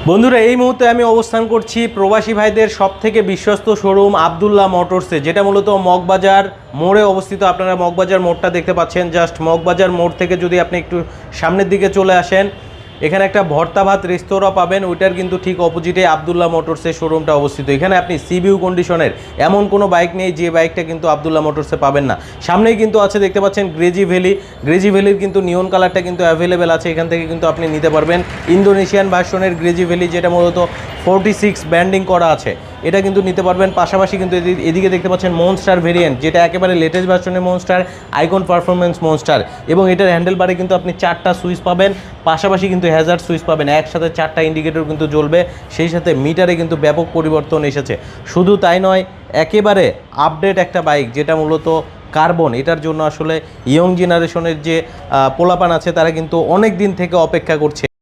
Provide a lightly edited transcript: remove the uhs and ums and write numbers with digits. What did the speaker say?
বন্ধুরা এই মুহূর্তে আমি অবস্থান করছি প্রবাসী ভাইদের সবথেকে বিশ্বস্ত শোরুম আব্দুল্লাহ মোটরসে, যেটা মূলত মগবাজার মোড়ে অবস্থিত। আপনারা মগবাজার মোড়টা দেখতে পাচ্ছেন। জাস্ট মগবাজার মোড় থেকে যদি আপনি একটু সামনের দিকে চলে আসেন, এখানে একটা ভর্তা ভাত রেস্তোরাঁ পাবেন। ওইটার কিন্তু ঠিক অপোজিটে আব্দুল্লাহ মোটরসের শোরুমটা অবস্থিত। এখানে আপনি সিবিউ কন্ডিশনের এমন কোনো বাইক নেই যে বাইকটা কিন্তু আব্দুল্লাহ মোটরসে পাবেন না। সামনেই কিন্তু আছে, দেখতে পাচ্ছেন গ্রেজি ভ্যালি। গ্রেজি ভ্যালির কিন্তু নিয়ন কালারটা কিন্তু অ্যাভেলেবেল আছে। এখান থেকে কিন্তু আপনি নিতে পারবেন ইন্দোনেশিয়ান ভার্সনের গ্রেজি ভ্যালি, যেটা মূলত 46 ব্যান্ডিং করা আছে, এটা কিন্তু নিতে পারবেন। পাশাপাশি কিন্তু এদিকে দেখতে পাচ্ছেন মনস্টার ভেরিয়েন্ট, যেটা একেবারে লেটেস্ট ভার্সনের মনস্টার, আইকন পারফরমেন্স মনস্টার। এবং এটার হ্যান্ডেল বারে কিন্তু আপনি 4টা সুইচ পাবেন, পাশাপাশি কিন্তু হ্যাজার্ড সুইচ পাবেন। একসাথে 4টা ইন্ডিকেটর কিন্তু জ্বলবে। সেই সাথে মিটারে কিন্তু ব্যাপক পরিবর্তন এসেছে। শুধু তাই নয়, একেবারে আপডেট একটা বাইক, যেটা মূলত কার্বন। এটার জন্য আসলে ইয়ং জেনারেশনের যে পোলাপান আছে, তারা কিন্তু অনেক দিন থেকে অপেক্ষা করছে।